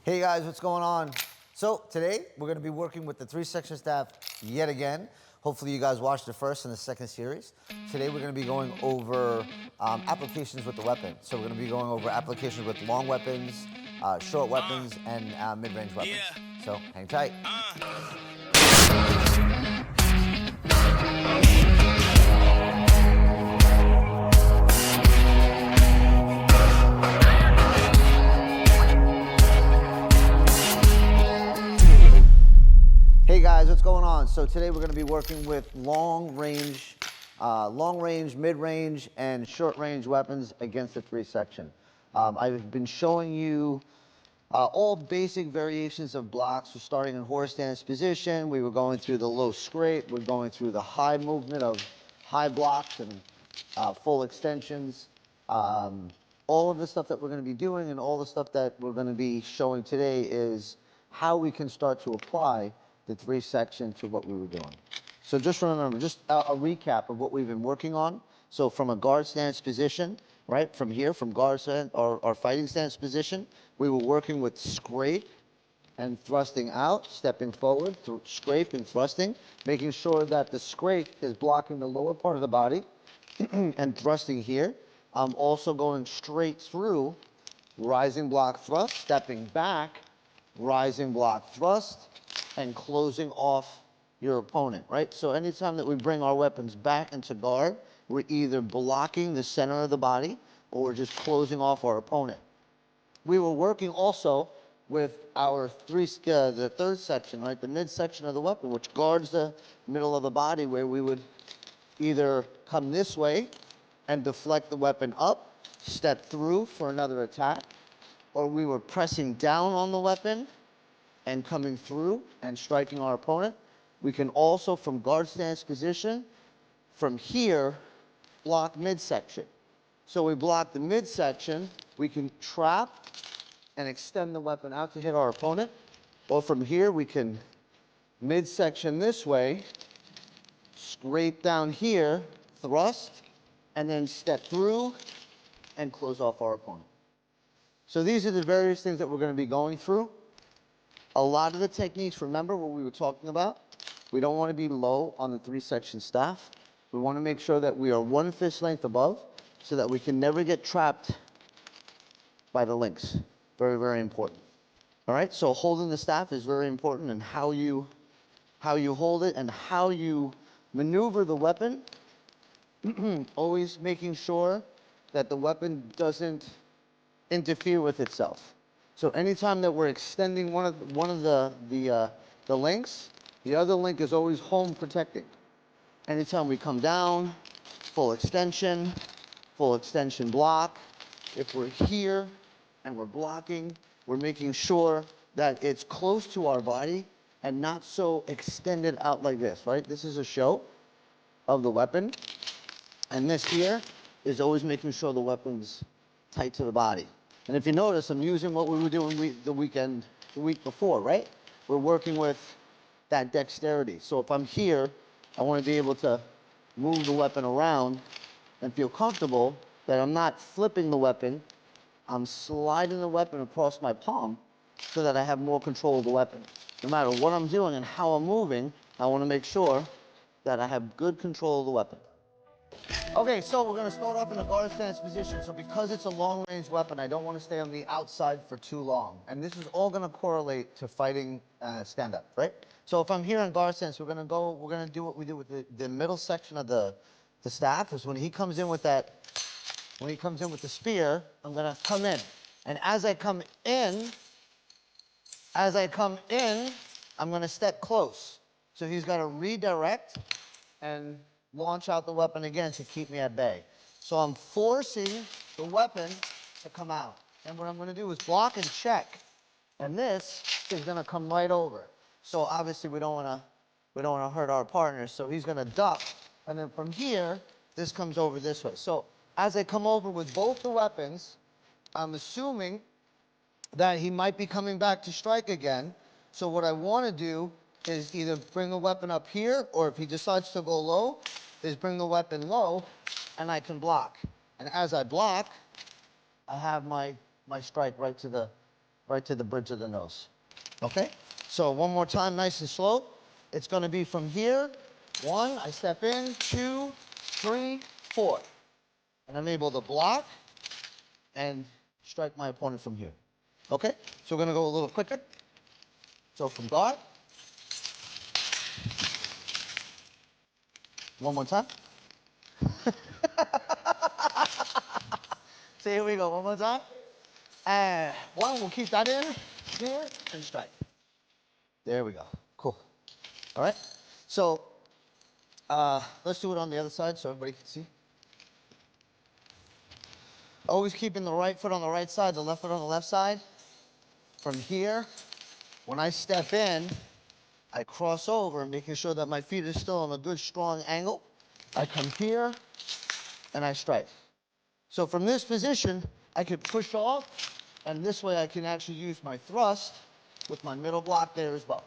Hey guys, what's going on? So today we're going to be working with the 3-section staff yet again. Hopefully you guys watched the first and the second series. Today we're going to be going over applications with the weapon. So we're going to be going over applications with long weapons, short weapons, and mid-range weapons. Yeah. So hang tight. Hey guys, what's going on? So today we're going to be working with long range, mid-range, and short-range weapons against the 3-section. I've been showing you all basic variations of blocks. We're starting in horse stance position. We were going through the low scrape. We're going through the high movement of high blocks and full extensions. All of the stuff that we're going to be doing and all the stuff that we're going to be showing today is how we can start to apply the 3-section to what we were doing. So just remember, just a recap of what we've been working on. So from a guard stance position, right, from here, from guard stance or fighting stance position, we were working with scrape and thrusting out, stepping forward, through scrape and thrusting, making sure that the scrape is blocking the lower part of the body and thrusting here. Also going straight through, rising block thrust, stepping back, rising block thrust, and closing off your opponent, right? So anytime that we bring our weapons back into guard, we're either blocking the center of the body or we're just closing off our opponent. We were working also with our the 3rd section, right? The midsection of the weapon, which guards the middle of the body, where we would either come this way and deflect the weapon up, step through for another attack, or we were pressing down on the weapon and coming through and striking our opponent. We can also, from guard stance position, from here, block midsection. So we block the midsection, we can trap and extend the weapon out to hit our opponent. Or from here, we can midsection this way, scrape down here, thrust, and then step through and close off our opponent. So these are the various things that we're going to be going through. A lot of the techniques, remember what we were talking about? We don't want to be low on the 3-section staff. We want to make sure that we are 1 fist length above so that we can never get trapped by the links. Very, very important. All right, so holding the staff is very important, and how you hold it and how you maneuver the weapon. Always making sure that the weapon doesn't interfere with itself. So anytime that we're extending one of the links, the other link is always home protecting. Anytime we come down, full extension block. If we're here and we're blocking, we're making sure that it's close to our body and not so extended out like this, right? This is a show of the weapon. And this here is always making sure the weapon's tight to the body. And if you notice, I'm using what we were doing the week before, right? We're working with that dexterity. So if I'm here, I want to be able to move the weapon around and feel comfortable that I'm not flipping the weapon. I'm sliding the weapon across my palm so that I have more control of the weapon. No matter what I'm doing and how I'm moving, I want to make sure that I have good control of the weapon. Okay, so we're going to start off in a guard stance position. So because it's a long-range weapon, I don't want to stay on the outside for too long. And this is all going to correlate to fighting stand-up, right? So if I'm here in guard stance, we're going to do what we do with the middle section of the staff. Is when he comes in with the spear, I'm going to come in. And as I come in, I'm going to step close. So he's got to redirect and launch out the weapon again to keep me at bay. So I'm forcing the weapon to come out. And what I'm going to do is block and check. And this is going to come right over. So obviously we don't want to hurt our partner. So he's going to duck. And then from here, this comes over this way. So as I come over with both the weapons, I'm assuming that he might be coming back to strike again. So what I want to do is either bring the weapon up here, or if he decides to go low, is bring the weapon low, and I can block. And as I block, I have my strike right to right to the bridge of the nose. Okay? So one more time, nice and slow. It's gonna be from here. 1, I step in, 2, 3, 4. And I'm able to block and strike my opponent from here. Okay? So we're gonna go a little quicker. So from guard. One more time. So here we go, one more time. And 1, we'll keep that in, here, and strike. There we go, cool. All right, so let's do it on the other side so everybody can see. Always keeping the right foot on the right side, the left foot on the left side. From here, when I step in, I cross over, making sure that my feet are still on a good, strong angle. I come here, and I strike. So from this position, I could push off, and this way I can actually use my thrust with my middle block there as well.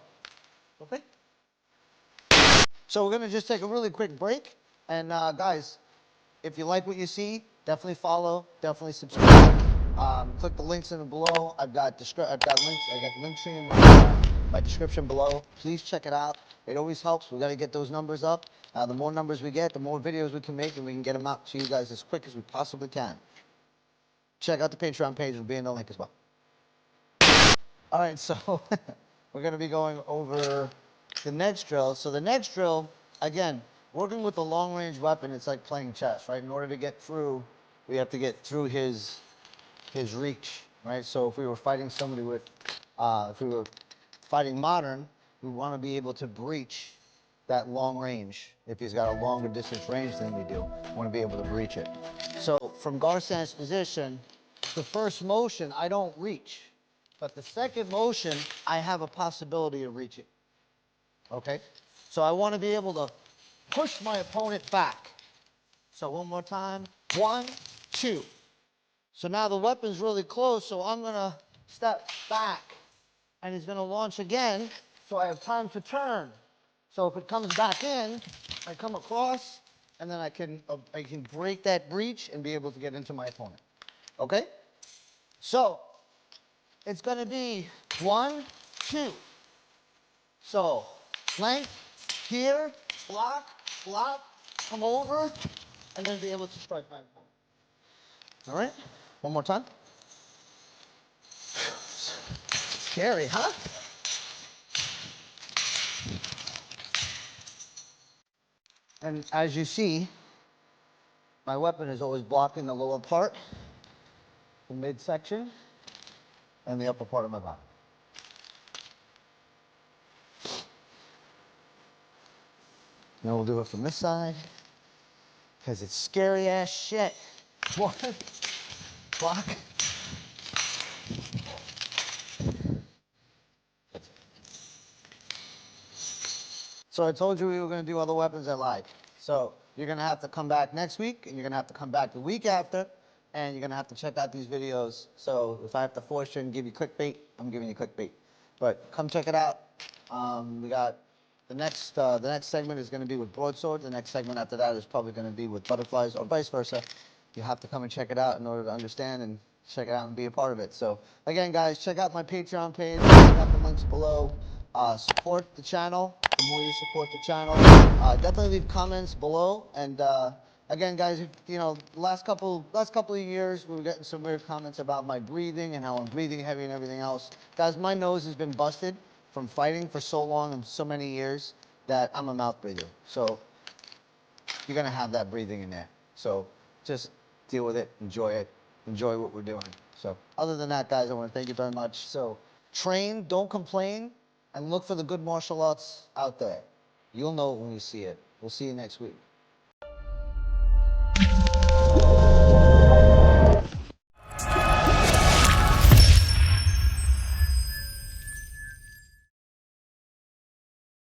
Okay? So we're gonna just take a really quick break. And guys, if you like what you see, definitely follow, definitely subscribe. Click the links in the below. I've got links in my description below. Please check it out. It always helps. We got to get those numbers up. The more numbers we get, the more videos we can make, and we can get them out to you guys as quick as we possibly can. Check out the Patreon page. It'll be in the link as well. All right, so we're going to be going over the next drill. So the next drill, again, working with a long-range weapon, it's like playing chess, right? In order to get through, we have to get through his reach, right? So if we were fighting somebody with, if we were fighting modern, we want to be able to breach that long range. If he's got a longer distance range than we do, we want to be able to breach it. So from Garsan's position, the first motion, I don't reach. But the second motion, I have a possibility of reaching. Okay? So I want to be able to push my opponent back. So one more time. 1, 2. So now the weapon's really close, so I'm going to step back. And he's going to launch again, so I have time to turn. So if it comes back in, I come across, and then I can break that breach and be able to get into my opponent. Okay? So it's going to be 1, 2. So length, here, block, block, come over, and then be able to strike my opponent. All right? One more time. Scary, huh? And as you see, my weapon is always blocking the lower part, the midsection, and the upper part of my body. Now we'll do it from this side, because it's scary ass shit. 1, block. So I told you we were going to do other weapons I like. So you're going to have to come back next week, and you're going to have to come back the week after, and you're going to have to check out these videos. So if I have to force you and give you clickbait, I'm giving you clickbait. But come check it out. We got the next segment is going to be with broadswords. The next segment after that is probably going to be with butterflies, or vice versa. You have to come and check it out in order to understand and check it out and be a part of it. So again, guys, check out my Patreon page. Check out the links below. Support the channel. The more you support the channel, definitely leave comments below. And again, guys, you know, last couple of years we were getting some weird comments about my breathing and how I'm breathing heavy and everything else. Guys, my nose has been busted from fighting for so long and so many years that I'm a mouth breather. So you're gonna have that breathing in there. So just deal with it, enjoy what we're doing. So other than that, guys, I want to thank you very much. So train, don't complain, and look for the good martial arts out there. You'll know it when you see it. We'll see you next week.